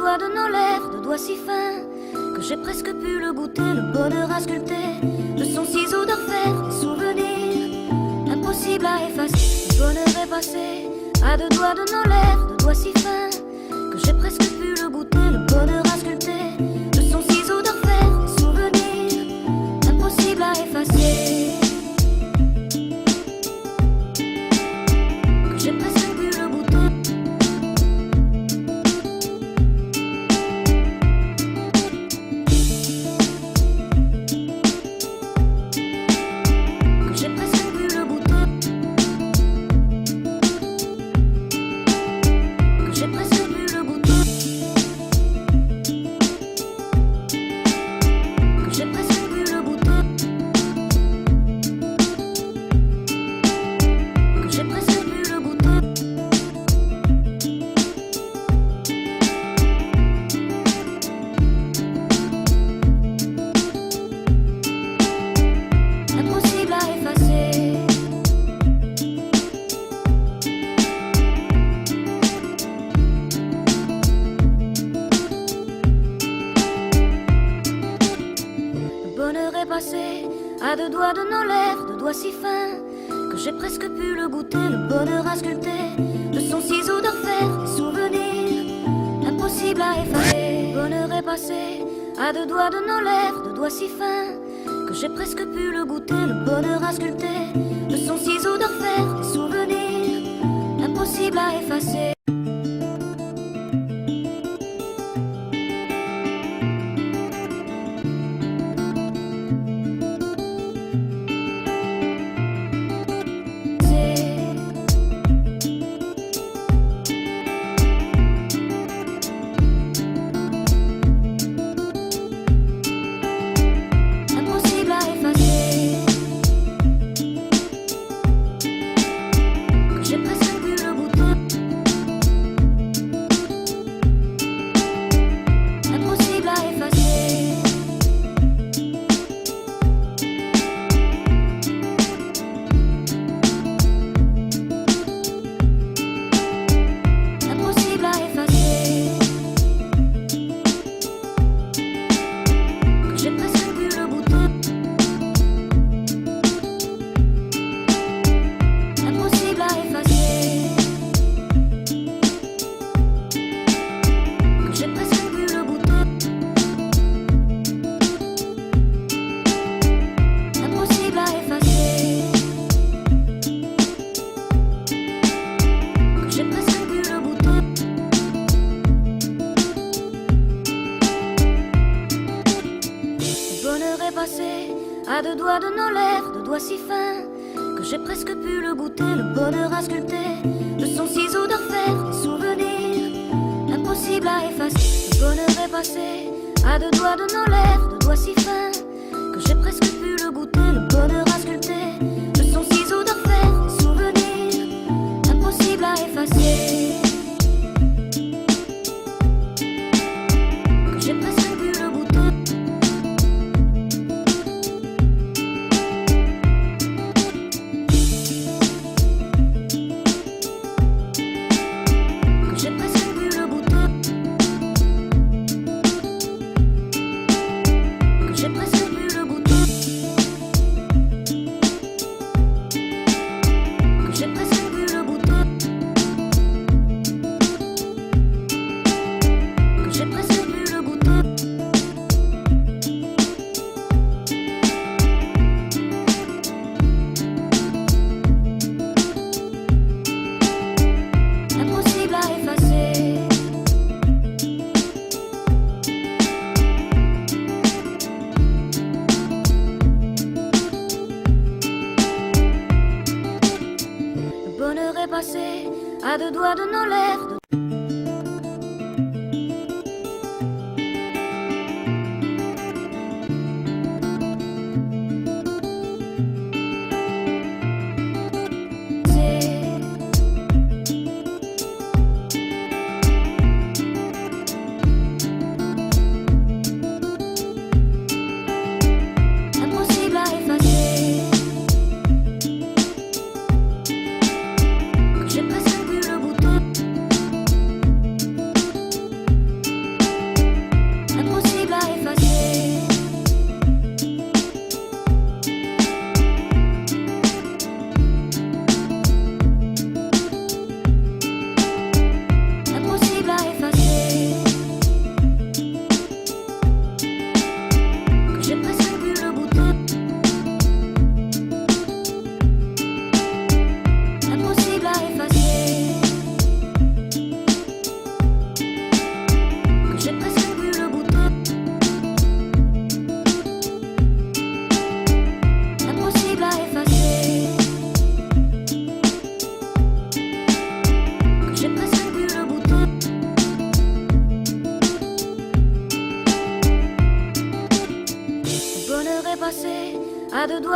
doigts de nos lèvres, de doigts si fins que j'ai presque pu le goûter, le bonheur à sculpter de son ciseau d'enfer, des souvenirs impossibles à effacer. Le bonheur est passé à deux doigts de nos lèvres, de doigts si fins que j'ai presque pu le goûter, le bonheur à sculpter de son ciseau d'enfer, des souvenirs impossibles à effacer. Que j'ai presque pu le goûter. À deux doigts de nos lèvres, de doigts si fins que j'ai presque pu le goûter, le bonheur à sculpter de son ciseau d'enfer, des souvenirs impossibles à effacer. Le bonheur est passé à deux doigts de nos lèvres, de doigts si fins que j'ai presque pu le goûter, le bonheur à sculpter de son ciseau d'enfer, des souvenirs impossibles à effacer. À deux doigts de nos lèvres, de doigts si fins que j'ai presque pu le goûter, le bonheur à sculpter de son ciseau d'enfer, des souvenirs impossibles à effacer. Le bonheur est passé à deux doigts de nos lèvres, de doigts si fins que j'ai presque pu le goûter, le bonheur à sculpter de son ciseau d'enfer, des souvenirs impossibles à effacer. Que j'ai presque pu le goûter. À deux doigts de nos lèvres. Impossible à effacer. Que j'ai presque pu le goûter.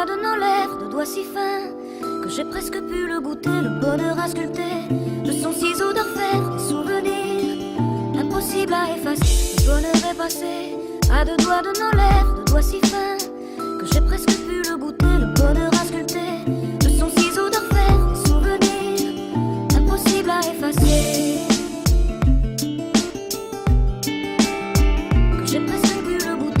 doigts de nos lèvres, de doigts si fins que j'ai presque pu le goûter, le bonheur à sculpter de son ciseau d'orfèvre, des souvenirs impossibles à effacer. Le bonheur est passé à deux doigts de nos lèvres, de doigts si fins que j'ai presque pu le goûter, le bonheur à sculpter de son ciseau d'orfèvre, des souvenirs impossibles à effacer. Que j'ai presque pu le goûter.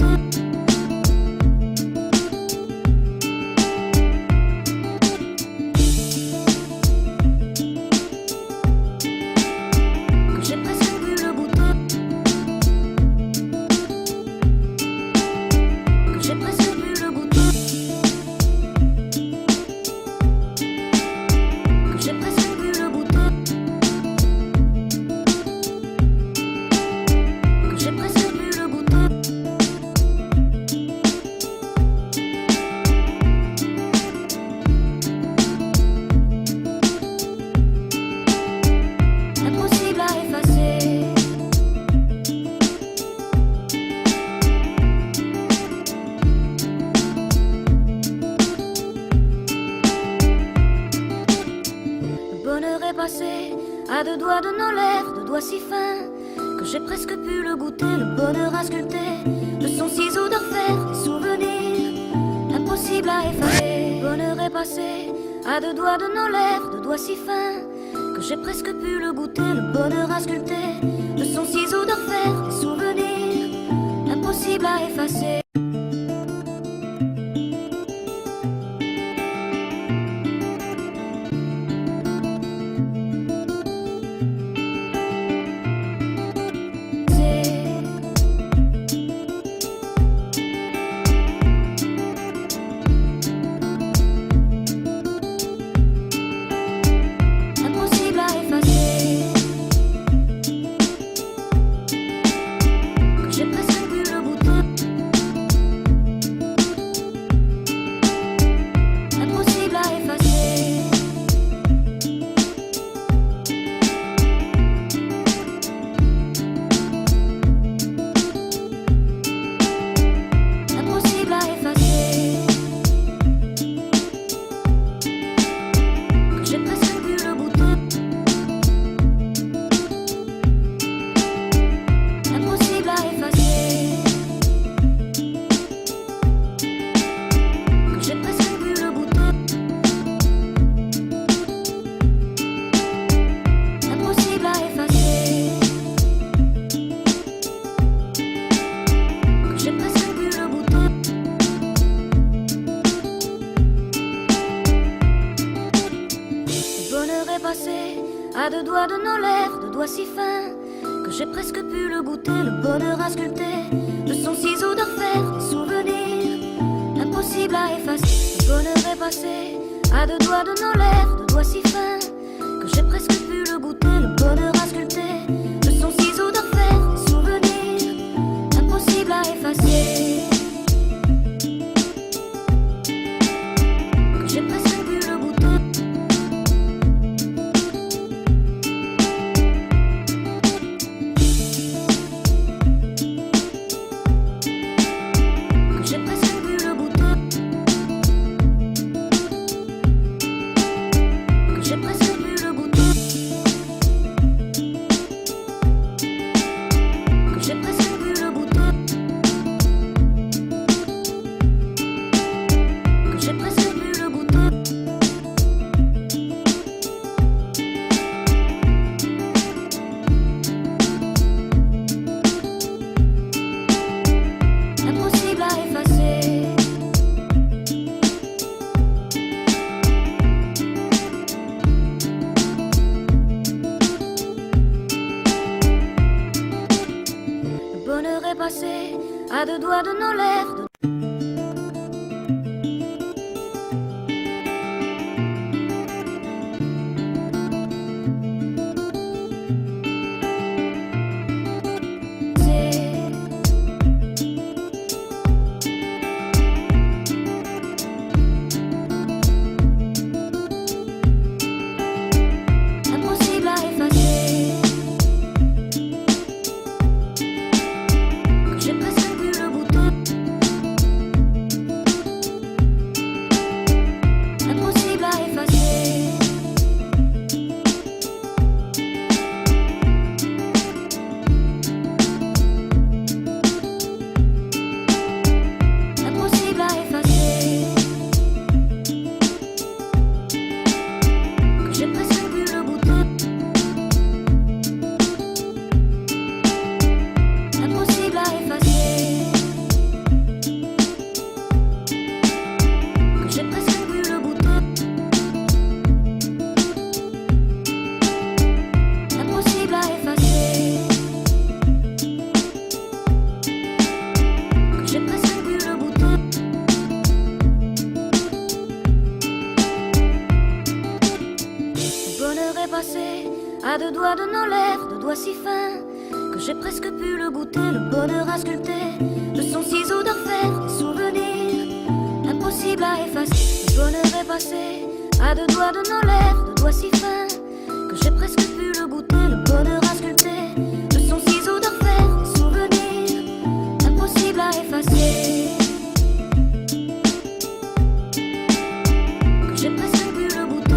À deux doigts de nos lèvres, de doigts si fins que j'ai presque pu le goûter, le bonheur à sculpter de son ciseau d'orfèvre, des souvenirs impossibles à effacer. Le bonheur est passé à deux doigts de nos lèvres, de doigts si fins que j'ai presque pu le goûter, le bonheur à sculpter de son ciseau d'orfèvre, des souvenirs impossibles à effacer. À deux doigts de nos lèvres, de doigts si fins que j'ai presque pu le goûter, le bonheur à sculpter de son ciseau d'orfèvre, des souvenirs impossibles à effacer. Le bonheur est passé à deux doigts de nos lèvres, de doigts si fins que j'ai presque pu le goûter, le bonheur à sculpter de son ciseau d'orfèvre, des souvenirs impossibles à effacer. Que j'ai presque pu le goûter. À deux doigts de nos lèvres. Impossible à effacer. Que j'ai presque pu le goûter. passé à deux doigts de nos lèvres, deux doigts si fins que j'ai presque pu le goûter, le bonheur à sculpter de son ciseau d'orfèvre, des souvenirs impossibles à effacer. Le bonheur est passé à deux doigts de nos lèvres, deux doigts si fins que j'ai presque pu le goûter, le bonheur à sculpter de son ciseau d'orfèvre, des souvenirs impossibles à effacer. Que j'ai presque pu le goûter.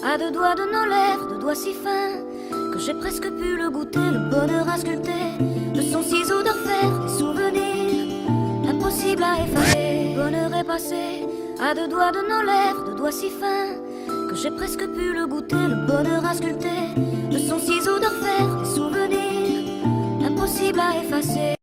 À deux doigts de nos lèvres, deux doigts si fins que j'ai presque pu le goûter, le bonheur à sculpter de son ciseau d'orfèvre, des souvenirs impossibles à effacer. Le bonheur est passé à deux doigts de nos lèvres, deux doigts si fins que j'ai presque pu le goûter, le bonheur à sculpter de son ciseau d'orfèvre, des souvenirs impossibles à effacer.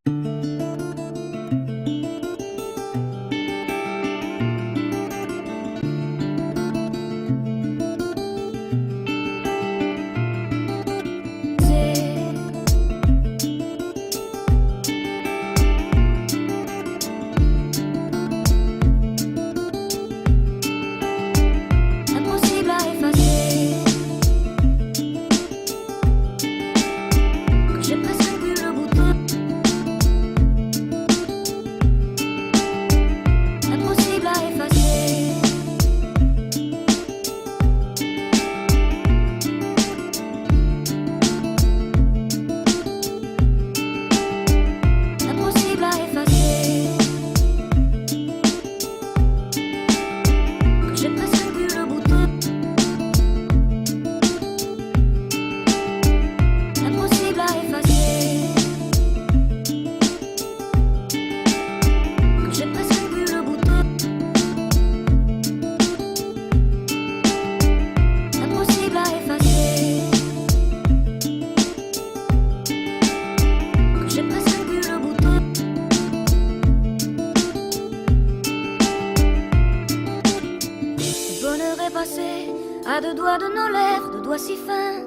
À deux doigts de nos lèvres, deux doigts si fins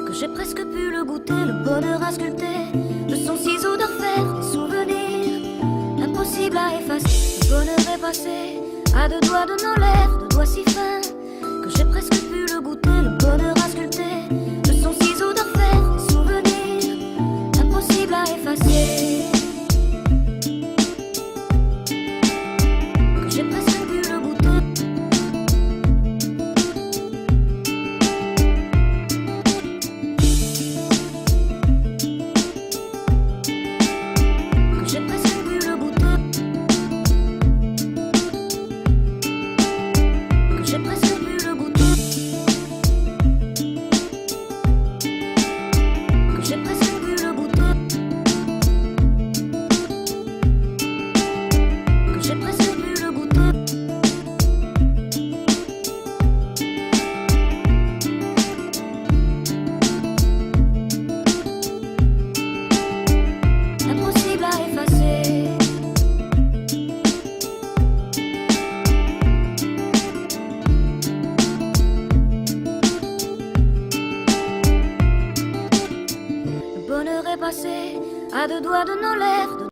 que j'ai presque pu le goûter, le bonheur à sculpter de son ciseau d'orfèvre, des souvenirs impossibles à effacer. Le bonheur est passé à deux doigts de nos lèvres, deux doigts si fins que j'ai presque pu le goûter, le bonheur à sculpter de son ciseau d'orfèvre, des souvenirs impossibles à effacer. Que j'ai presque pu le goûter. À deux doigts de nos lèvres.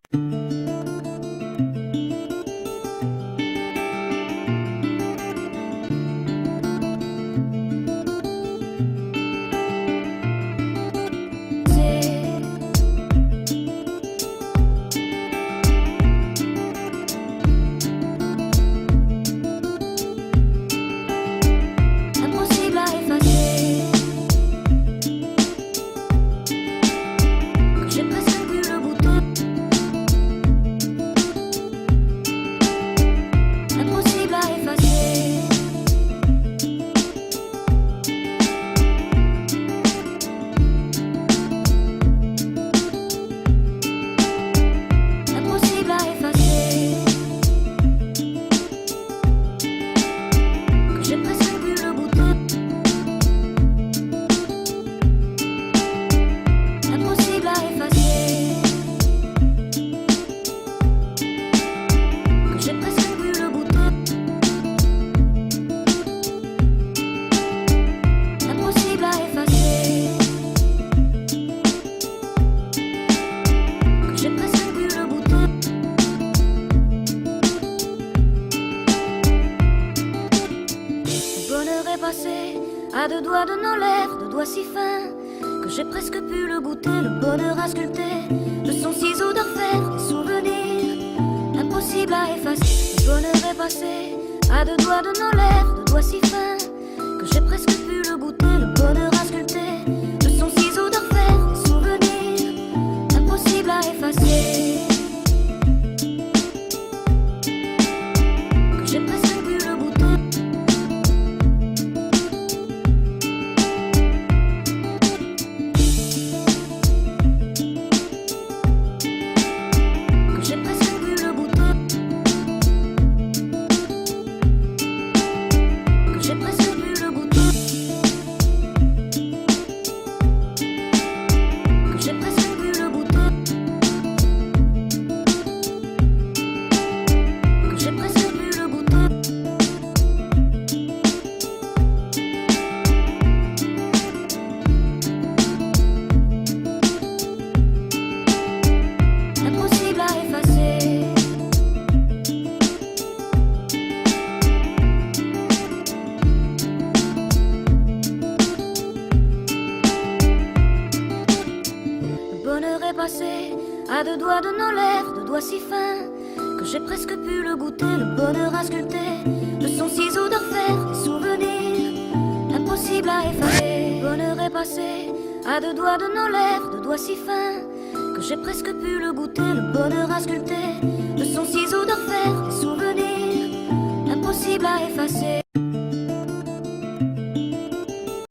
Impossible à effacer. J'ai presque pu le goûter. deux doigts de nos lèvres, deux doigts si fins que j'ai presque pu le goûter, le bonheur à sculpter de son ciseau d'orfèvre, des souvenirs impossibles à effacer. Le bonheur est passé à deux doigts de nos lèvres, deux doigts si fins que j'ai presque pu le goûter, le bonheur à sculpter de son ciseau d'orfèvre, des souvenirs impossibles à effacer. Que j'ai presque pu le goûter. Que j'ai presque pu le goûter. Que j'ai presque pu le goûter. Que j'ai presque pu le goûter. Que j'ai presque pu le goûter. Impossible à effacer. Le bonheur est passé à deux doigts de nos lèvres, deux doigts si fins que j'ai presque pu le goûter, le bonheur à sculpter de son ciseau d'orfèvre, des souvenirs impossibles à effacer. Le bonheur est passé à deux doigts de nos lèvres, deux doigts si fins que j'ai presque pu le goûter, le bonheur à sculpter de son ciseau d'orfèvre, des souvenirs impossibles à effacer.